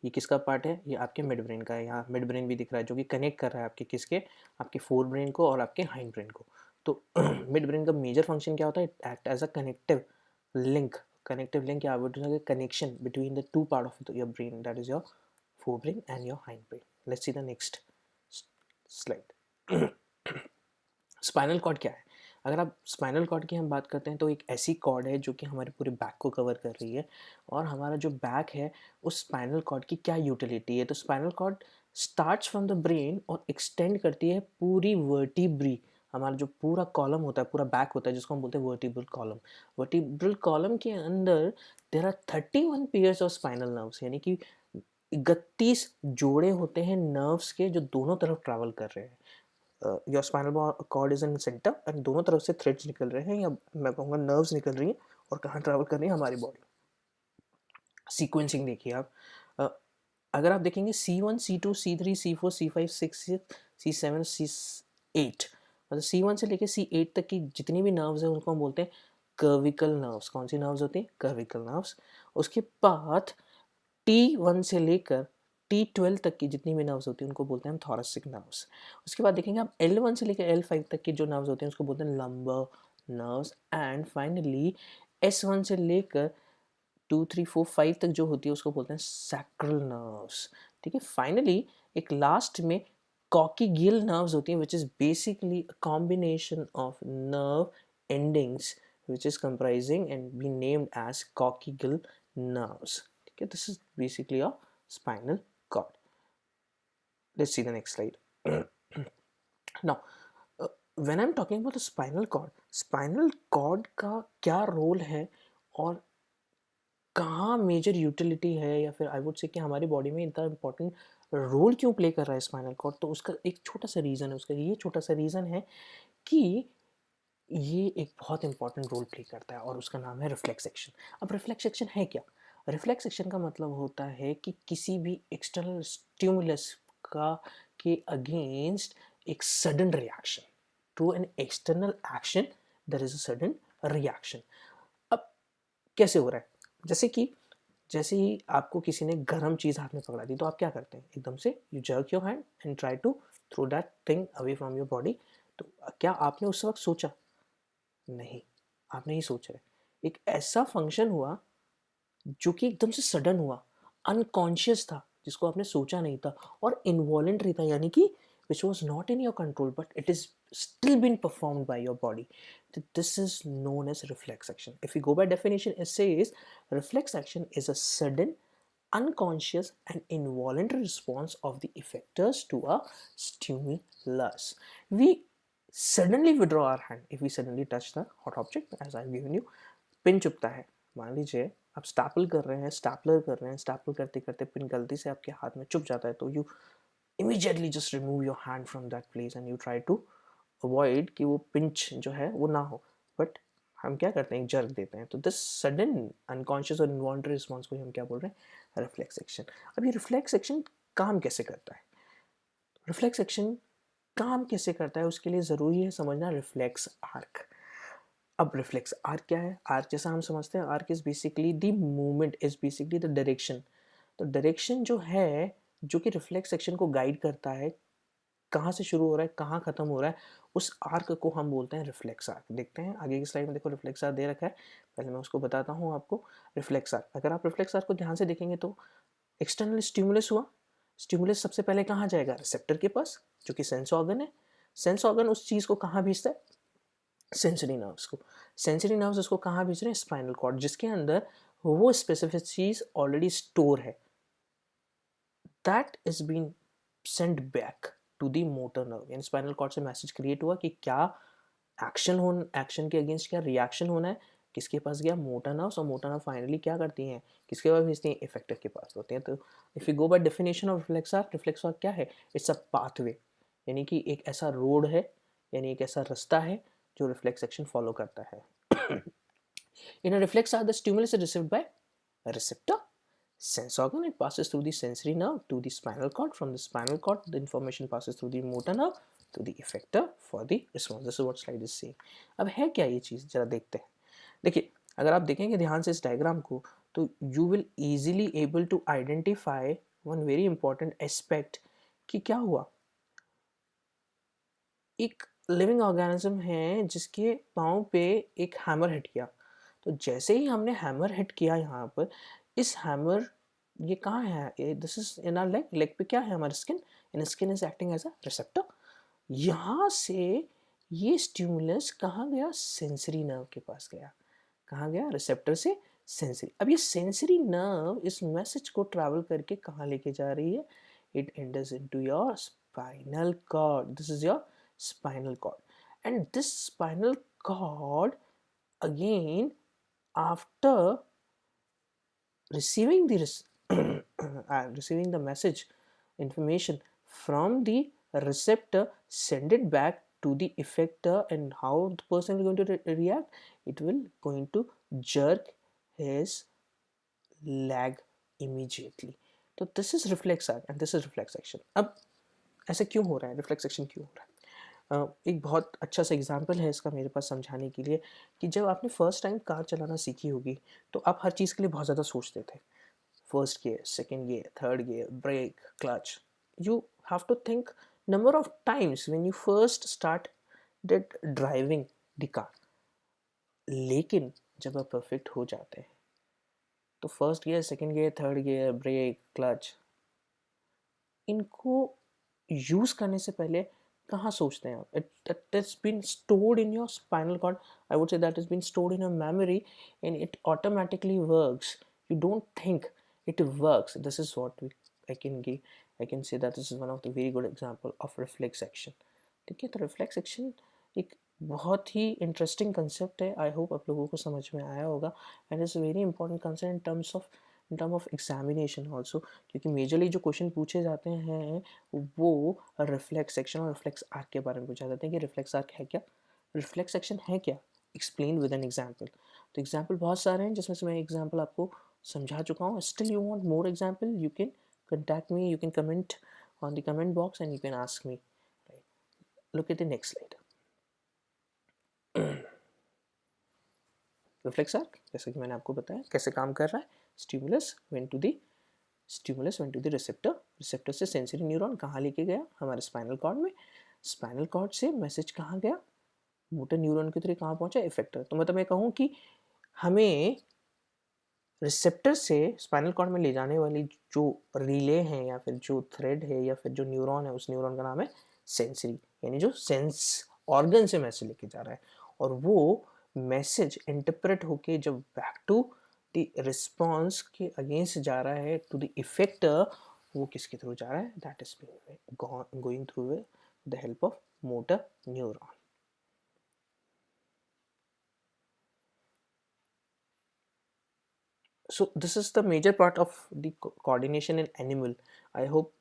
ये किसका पार्ट है? ये आपके मिड ब्रेन का है। यहाँ मिड ब्रेन भी दिख रहा है जो कि कनेक्ट कर रहा है आपके किसके? आपके फोर ब्रेन को और आपके हाइंड ब्रेन को। तो मिड ब्रेन का मेजर फंक्शन क्या होता है? Act as a connective link. Connective link या would say connection between the two part of your brain, that is your forebrain and your hindbrain. Let's see the next slide. Spinal cord क्या है? अगर आप spinal cord की हम बात करते हैं तो एक ऐसी कॉर्ड है जो कि हमारे पूरे बैक को कवर कर रही है। और हमारा जो बैक है उस स्पाइनल कॉर्ड की क्या यूटिलिटी है? तो spinal cord starts from the brain और एक्सटेंड करती है पूरी वर्टिब्री। हमारा जो पूरा कॉलम होता है, पूरा बैक होता है, जिसको हम बोलते हैं वर्टिब्रल कॉलम। वर्टिब्रल कॉलम के अंदर there are 31 pairs of spinal nerves, यानी कि 31 जोड़े होते हैं नर्व्स के जो दोनों तरफ ट्रैवल कर रहे हैं। Your spinal cord is in centre and दोनों तरफ से थ्रेड्स निकल रहे हैं या मैं कहूँगा नर्व्स निकल रही हैं और कहाँ ट्रैवल कर रही है? हमारी बॉडी। सीक्वेंसिंग देखिए आप, अगर आप देखेंगे C1, C2, C3, C4, C5, C6, C7, C8, मतलब C1 से लेकर C8 तक की जितनी भी नर्व्स हैं उनको हम बोलते हैं कर्विकल नर्व्स। कौन सी नर्व्स होती हैं? कर्विकल नर्व्स। उसके बाद T1 से लेकर T12 तक की जितनी भी नर्व्स होती हैं उनको बोलते हैं हम थोरेसिक नर्व्स। उसके बाद देखेंगे आप L1 से लेकर L5 तक की जो नर्व्स होती हैं उसको बोलते हैं lumbar nerves. And finally S1 से लेकर 2, 3, 4, 5 तक जो होती है उसको बोलते हैं सैक्रल नर्व्स। ठीक है। फाइनली एक लास्ट में कॉकीगिल नर्व्स होती हैं, which is basically a combination of nerve endings which is comprising and be named as coccygeal nerves. Okay, this is basically a spinal cord. Let's see the next slide. Now, when I'm talking about the spinal cord का क्या role है और कहाँ major utility है, या फिर आई would से कि हमारी बॉडी में इतना इम्पोर्टेंट रोल क्यों प्ले कर रहा है स्पाइनल कॉर्ड, तो उसका एक छोटा सा रीज़न है। उसका ये छोटा सा रीज़न है कि ये एक बहुत इंपॉर्टेंट रोल प्ले करता है और उसका नाम है रिफ्लेक्स एक्शन। अब रिफ्लेक्स एक्शन है क्या? रिफ्लेक्स एक्शन का मतलब होता है कि किसी भी एक्सटर्नल स्टिमुलस का के अगेंस्ट एक sudden reaction to an external action, there is a sudden reaction. अब कैसे हो रहा है? जैसे ही आपको किसी ने गर्म चीज़ हाथ में पकड़ा दी तो आप क्या करते हैं? एकदम से you jerk your hand and try to throw that thing away from your body. तो क्या आपने उस वक्त सोचा? नहीं, आप नहीं सोच रहे। एक ऐसा फंक्शन हुआ जो कि एकदम से सडन हुआ, अनकॉन्शियस था, जिसको आपने सोचा नहीं था और इनवॉलेंटरी था, यानी कि which was not in your control but it is still been performed by your body. This is known as reflex action. If we go by definition, it says reflex action is a sudden, unconscious and involuntary response of the effectors to a stimulus. We suddenly withdraw our hand if we suddenly touch the hot object, as I've given you. पिन चुभता है, मान लीजिए आप staple कर रहे हैं, stapler कर रहे हैं, स्टैपल करते करते पिन गलती से आपके हाथ में चुभ जाता है, तो you immediately just remove your hand from that place and you try to avoid कि वो पिंच जो है वो ना हो। बट हम क्या करते हैं, जर्क देते हैं। तो दिस सडन अनकॉन्शियस और इनवॉल्नटरी रिस्पॉन्स को हम क्या बोल रहे हैं, रिफ्लेक्स एक्शन। अब ये रिफ्लेक्स एक्शन काम कैसे करता है, रिफ्लेक्स एक्शन काम कैसे करता है, उसके लिए ज़रूरी है समझना रिफ्लेक्स आर्क। अब रिफ्लेक्स आर्क क्या है, आर्क जैसा हम समझते हैं, arc is basically the movement, is basically the direction. तो डायरेक्शन जो है, जो कि रिफ्लेक्स एक्शन को गाइड करता है, कहाँ से शुरू हो रहा है कहाँ खत्म हो रहा है, उस आर्क को हम बोलते हैं रिफ्लेक्स आर्क। देखते हैं आगे की स्लाइड में, देखो रिफ्लेक्स आर्क दे रखा है, पहले मैं उसको बताता हूँ आपको। रिफ्लेक्स आर्क, अगर आप रिफ्लेक्स आर्क को ध्यान से देखेंगे तो एक्सटर्नल स्टिमुलस हुआ, स्टिमुलस सबसे पहले कहाँ जाएगा, रिसेप्टर के पास, जो कि सेंस ऑर्गन है। सेंस ऑर्गन उस चीज़ को कहाँ भेजता है, सेंसरी नर्व्स को। सेंसरी नर्व्स उसको कहाँ भेज रहे हैं, स्पाइनल कॉर्ड, जिसके अंदर वो स्पेसिफिक चीज़ ऑलरेडी स्टोर है। That is been send back to the motor nerve, यानी स्पाइनल कॉर्ड से मैसेज क्रिएट हुआ कि क्या एक्शन के अगेंस्ट क्या रिएक्शन होना है, किसके पास गया, मोटर नर्व्स, और मोटर नर्व फाइनली क्या करती हैं, किसके पास भेजती हैं, इफेक्टर के पास होते हैं। तो if you go by definition of reflex arc, reflex arc क्या है, इट्स अ पाथवे, यानी कि एक ऐसा रोड है, यानी एक ऐसा रास्ता है जो रिफ्लेक्स एक्शन फॉलो करता है। In a reflex arc, the stimulus is received by a receptor sense organ. It passes through the sensory nerve to the spinal cord. From the spinal cord, the information passes through the motor nerve to the effector for the response. This is what slide is saying. अब है क्या ये चीज़, जरा देखते हैं। देखिए, अगर आप देखेंगे ध्यान से इस डायग्राम को, तो you will easily able to identify one very important aspect कि क्या हुआ। एक लिविंग ऑर्गेनिज्म है जिसके पाँव पे एक हैमर हिट किया। तो जैसे ही हमने हैमर हिट किया यहाँ पर, इस हैमर, ये कहाँ है, this is in our leg, leg पे क्या है, हमारा skin, in skin is acting as a receptor. यहाँ से ये स्टिमुलस कहाँ गया, सेंसरी नर्व के पास गया। कहाँ गया, रिसेप्टर से सेंसरी। अब ये सेंसरी नर्व इस मैसेज को ट्रैवल करके कहाँ लेके जा रही है, it enters into your spinal cord. This is your spinal cord, and this spinal cord again, after receiving the receiving the message information from the receptor, send it back to the effector, and how the person is going to react, it will going to jerk his leg immediately. तो this is reflex act and this is reflex action. अब ऐसे क्यों हो रहा है, reflex action क्यों हो रहा है, एक बहुत अच्छा सा एग्जांपल है इसका मेरे पास समझाने के लिए, कि जब आपने फर्स्ट टाइम कार चलाना सीखी होगी तो आप हर चीज़ के लिए बहुत ज़्यादा सोचते थे, first gear, second gear, third gear, brake, clutch, you have to think number of times when you first start that driving the car. लेकिन जब आप परफेक्ट हो जाते हैं तो first gear, second gear, third gear, brake, clutch, इनको use करने से पहले कहाँ सोचते हैं आप, it is been stored in your spinal cord, I would say that is been stored in your memory, and it automatically works, you don't think, it works. This is what we I can say that is one of the very good example of reflex action. ठीक है, तो reflex action एक बहुत ही interesting concept है, I hope आप लोगों को समझ में आया होगा, and it's very important concept in term of examination also, क्योंकि मेजरली जो क्वेश्चन पूछे जाते हैं वो रिफ्लेक्स एक्शन और रिफ्लेक्स आर्क के बारे में पूछा जाता है कि रिफ्लेक्स आर्क है क्या, रिफ्लेक्स एक्शन है क्या, एक्सप्लेन विद एन एग्जाम्पल। तो एग्जाम्पल बहुत सारे हैं जिसमें से मैं एग्जाम्पल आपको समझा चुका हूँ। Still you want more example, you can contact me, you can comment on the comment box and you can ask me, right? Look at the next slide. Reflex arc, जैसे कि मैंने आपको बताया कैसे काम कर रहा है, stimulus went to the receptor, receptor से सेंसरी न्यूरॉन कहाँ लेके गया, हमारे स्पाइनल कॉर्ड में, स्पाइनल कॉर्ड से मैसेज कहाँ गया, मोटर न्यूरॉन के थ्रू कहाँ पहुंचा, इफेक्टर। तो मतलब मैं कहूँ कि हमें रिसेप्टर से स्पाइनल कॉर्ड में ले जाने वाली जो रिले हैं या फिर जो थ्रेड है या फिर जो न्यूरॉन है, उस न्यूरॉन का नाम है सेंसरी, यानी जो सेंस ऑर्गन से मैसेज लेके जा रहा है, और वो मैसेज इंटरप्रेट होके जब बैक टू द रिस्पॉन्स के अगेंस्ट जा रहा है टू द इफेक्टर, वो किसके थ्रू जा रहा है, that is going through the help of motor neuron. So this is the major part of the coordination in animal. I hope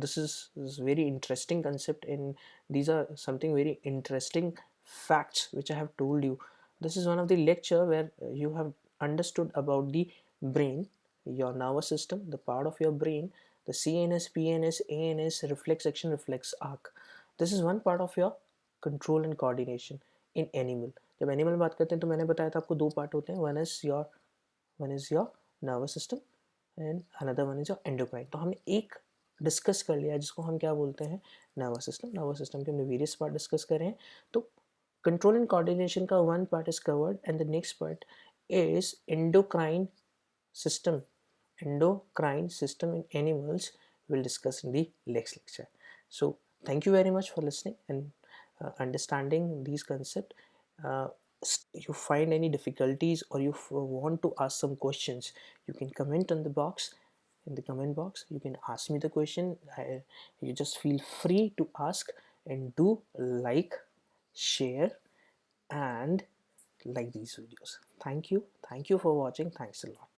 this is very interesting concept, and these are something very interesting facts which I have told you. this is one of the lecture where you have understood about the brain, your nervous system, the part of your brain, the CNS, PNS, ANS, reflex action, reflex arc. This is one part of your control and coordination in animal. जब animal बात करते हैं तो मैंने बताया था आपको दो पार्ट होते हैं, one is your nervous system and another one is your endocrine. तो हमने एक डिस्कस कर लिया जिसको हम क्या बोलते हैं, नर्वस सिस्टम. नर्वस सिस्टम के हमने वेरियस पार्ट डिस्कस करे हैं. तो control and coordination का one part is covered and the next part is endocrine system. Endocrine system in animals we'll discuss in the next lecture. So thank you very much for listening and understanding these concepts. You find any difficulties or you want to ask some questions, you can comment on the box. In the comment box you can ask me the question. You just feel free to ask, and do like, share and like these videos. Thank you for watching. Thanks a lot.